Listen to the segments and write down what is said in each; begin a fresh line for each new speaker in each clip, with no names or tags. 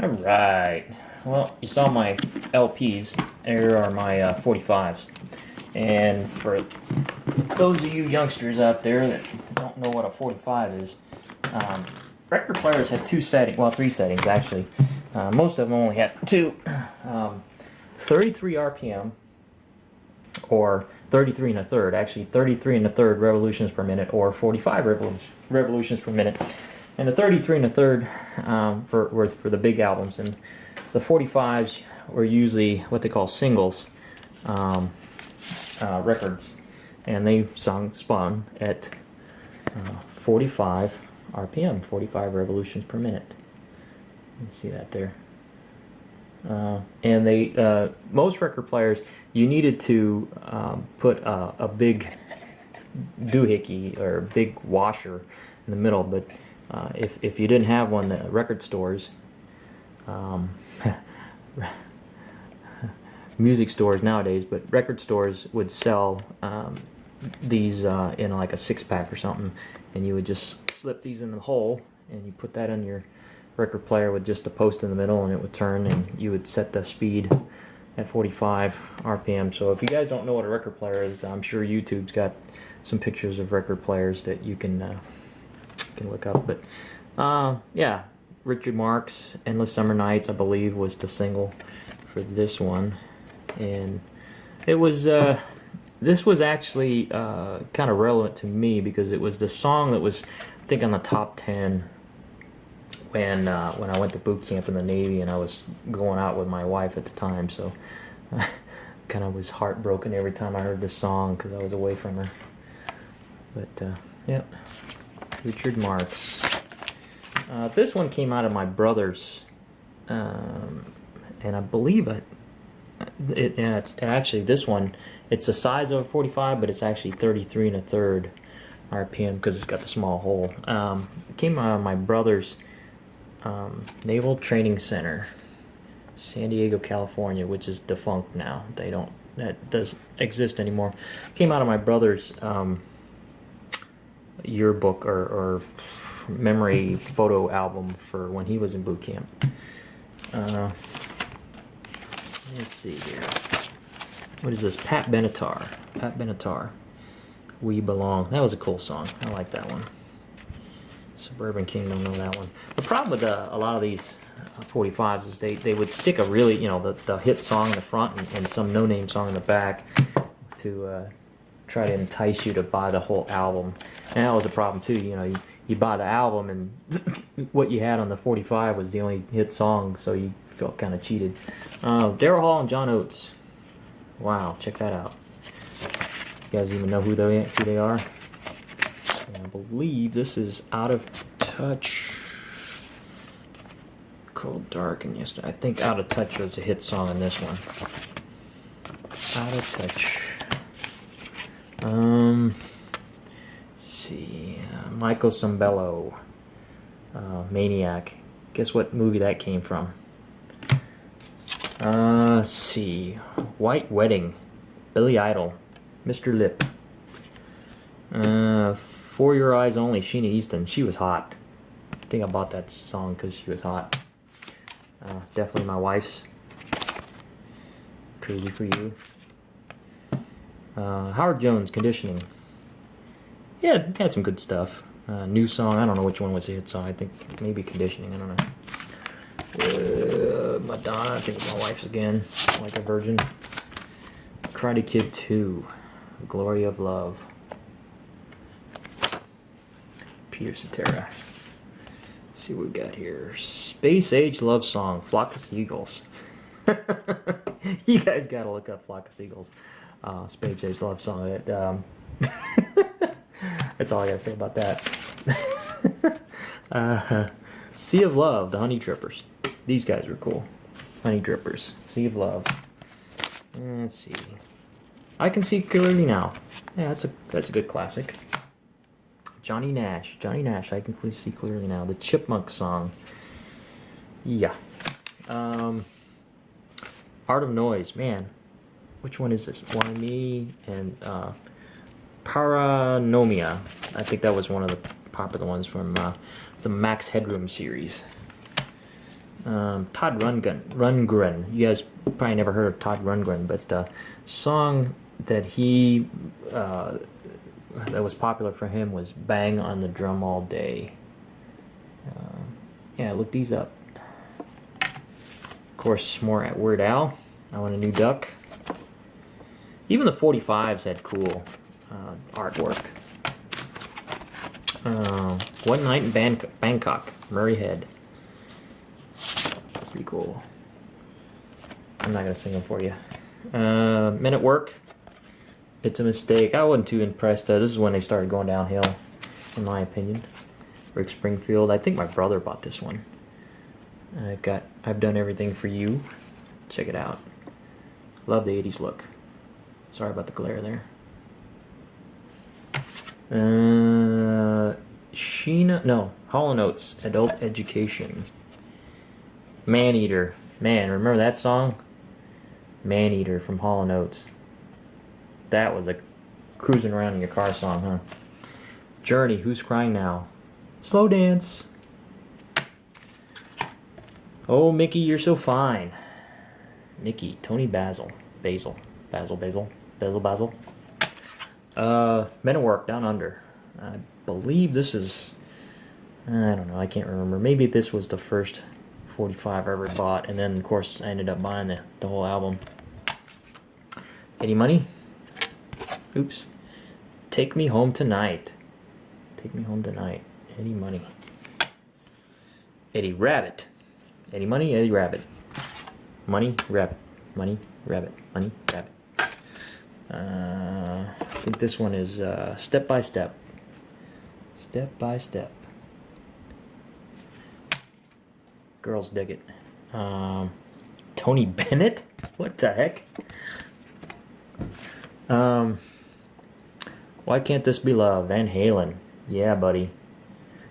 Alright, well, you saw my LPs. Here are my 45s. And for those of you youngsters out there that don't know what a 45 is, record players have two settings, well, three settings actually. Most of them only have two. 33 RPM, or 33 and a third, actually 33 and a third revolutions per minute, or 45 revolutions per minute. And the 33 and a third for the big albums, and the 45s were usually what they call singles records, and they spun at 45 RPM, 45 revolutions per minute. You can see that there. And they most record players, you needed to put a big doohickey or big washer in the middle, but if you didn't have one, the record stores, music stores nowadays, but record stores would sell these in like a 6-pack or something, and you would just slip these in the hole, and you put that on your record player with just a post in the middle, and it would turn, and you would set the speed at 45 RPM. So if you guys don't know what a record player is, I'm sure YouTube's got some pictures of record players that you can look up. But yeah, Richard Marx, Endless Summer Nights, I believe, was the single for this one, and it was this was actually kind of relevant to me because it was the song that was, I think, on the top 10 when I went to boot camp in the Navy, and I was going out with my wife at the time, so I kind of was heartbroken every time I heard this song because I was away from her. But yeah, Richard Marx. This one came out of my brother's, and I believe it's actually, this one, it's the size of a 45, but it's actually 33 and a third RPM because it's got the small hole. It came out of my brother's Naval Training Center, San Diego, California, which is defunct now. That doesn't exist anymore. Came out of my brother's yearbook or memory photo album for when he was in boot camp. Let's see here. What is this? Pat Benatar. We Belong. That was a cool song. I like that one. Suburban Kingdom, know that one. The problem with a lot of these 45s is they would stick a really, the hit song in the front and some no-name song in the back to try to entice you to buy the whole album. And that was a problem too. You buy the album and what you had on the 45 was the only hit song, so you felt kind of cheated. Daryl Hall and John Oates. Wow, check that out. You guys even know who they are? I believe this is Out of Touch. Cold, Dark, and Yesterday. I think Out of Touch was a hit song in this one. Out of Touch. Let's see. Michael Sembello. Maniac. Guess what movie that came from? Let's see. White Wedding. Billy Idol. Mr. Lip. For Your Eyes Only, Sheena Easton. She was hot. I think I bought that song because she was hot. Definitely my wife's. Crazy for You. Howard Jones, Conditioning. Yeah, it had some good stuff. New song, I don't know which one was the hit song. I think maybe Conditioning, I don't know. Madonna, I think it's my wife's again. Like a Virgin. Karate Kid 2. Glory of Love. Peter Cetera. Let's see what we got here. Space Age Love Song, Flock of Seagulls. You guys gotta look up Flock of Seagulls. Space Age Love Song. That's all I gotta say about that. Sea of Love, the Honey Drippers. These guys were cool. Honey Drippers. Sea of Love. Let's see. I Can See Clearly Now. Yeah, that's a good classic. Johnny Nash, I Can See Clearly Now. The Chipmunk Song. Yeah. Art of Noise, man. Which one is this? Why Me and Paranomia. I think that was one of the popular ones from the Max Headroom series. Todd Rundgren. You guys probably never heard of Todd Rundgren, but the song that he that was popular for him was "Bang on the Drum All Day." Yeah, look these up. Of course, more at Weird Al. I Want a New Duck. Even the 45s had cool artwork. One Night in Bangkok, Murray Head. Pretty cool. I'm not gonna sing them for you. Men at Work. It's a Mistake. I wasn't too impressed. This is when they started going downhill, in my opinion. Rick Springfield. I think my brother bought this one. I've Done Everything for You. Check it out. Love the 80s look. Sorry about the glare there. Hall & Oates, Adult Education. Maneater. Man, remember that song? Maneater from Hall & Oates. That was a cruising around in your car song, huh? Journey, Who's Crying Now? Slow Dance. Oh, Mickey, You're So Fine. Mickey, Tony Basil. Basil. Men at Work, Down Under. I believe this is, I don't know, I can't remember. Maybe this was the first 45 I ever bought, and then of course I ended up buying the whole album. Eddie Money. Oops. Take Me Home Tonight. Take Me Home Tonight. Eddie Money. Eddie Rabbit. Eddie Money, Eddie Rabbit. Money, Rabbit. Money, Rabbit. Money, Rabbit. I think this one is Step by Step. Step by Step. Girls dig it. Tony Bennett? What the heck? Why Can't This Be Love? Van Halen. Yeah, buddy.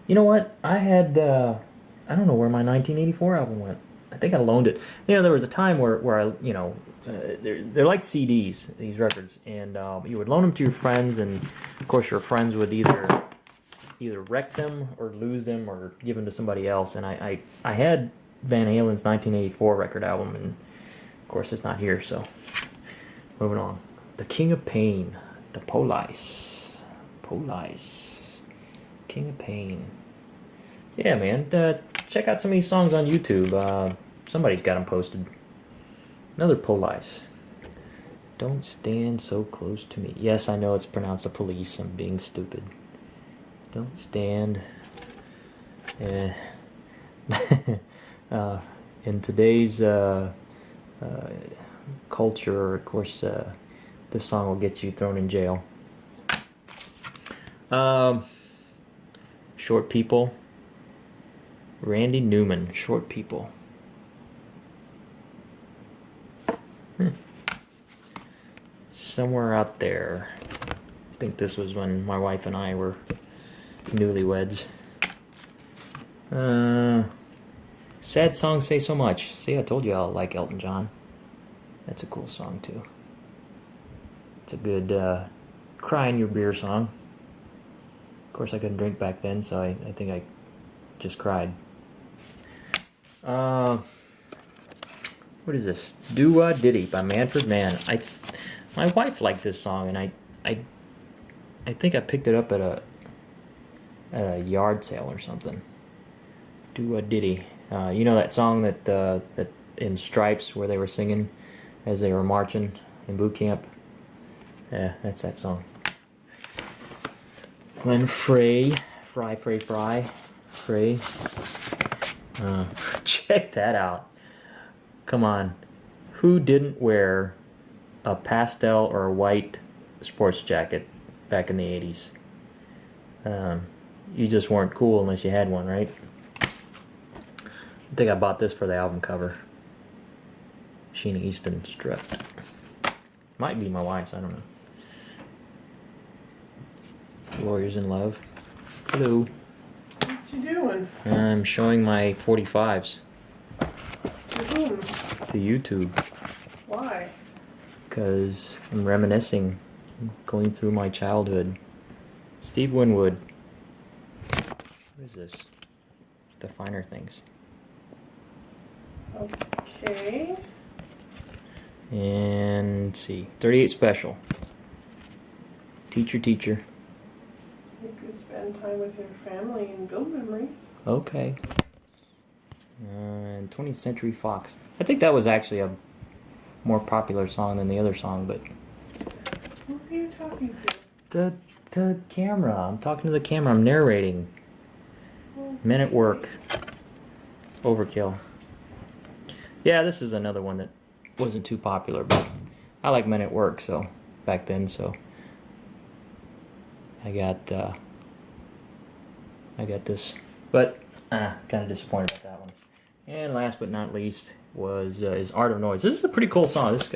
You know what? I had, I don't know where my 1984 album went. I think I loaned it. You know, there was a time where I, you know, they're like CDs, these records, and you would loan them to your friends, and of course your friends would either wreck them or lose them or give them to somebody else. And I had Van Halen's 1984 record album, and of course it's not here, so moving on. The King of Pain, the Police. King of Pain. Yeah, man, check out some of these songs on YouTube. Somebody's got them posted. Another Police. Don't Stand So Close to Me. Yes, I know it's pronounced the police. I'm being stupid. Don't stand. In today's culture, of course, this song will get you thrown in jail. Short People. Randy Newman, Short People. Somewhere Out There. I think this was when my wife and I were newlyweds. Sad Songs Say So Much. See, I told you I like Elton John. That's a cool song too. It's a good cry in your beer song. Of course I couldn't drink back then, so I think I just cried. What is this? Do Diddy by Manfred Mann. My wife liked this song, and I think I picked it up at a yard sale or something. Do Diddy. You know that song that in Stripes where they were singing as they were marching in boot camp? Yeah, that's that song. Glenn Frey. Check that out. Come on. Who didn't wear a pastel or a white sports jacket back in the 80s? You just weren't cool unless you had one, right? I think I bought this for the album cover. Sheena Easton strip. Might be my wife's, I don't know. Lawyers in Love. Hello.
What you doing?
I'm showing my 45s.
To whom?
To YouTube.
Why?
Because I'm reminiscing, going through my childhood. Steve Winwood. What is this? The Finer Things.
Okay.
And let's see, 38 special. Teacher, teacher.
You could spend time with your family and build memories.
Okay. And 20th Century Fox. I think that was actually a more popular song than the other song, but
Who are you talking to?
the camera. I'm talking to the camera. I'm narrating. Men at Work. Overkill. Yeah, this is another one that wasn't too popular, but I like Men at Work, so back then, so I got this, but kind of disappointed with that one. And last but not least is Art of Noise. This is a pretty cool song. This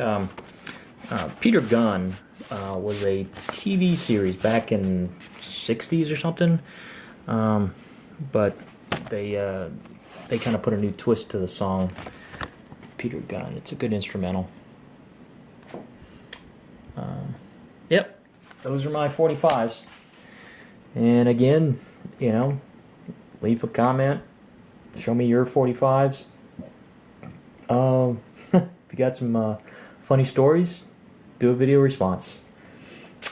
Peter Gunn was a TV series back in '60s or something, but they kind of put a new twist to the song. Peter Gunn. It's a good instrumental. Yep, those are my 45s. And again, you know, leave a comment. Show me your 45s. If you got some funny stories, do a video response.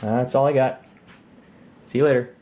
That's all I got. See you later.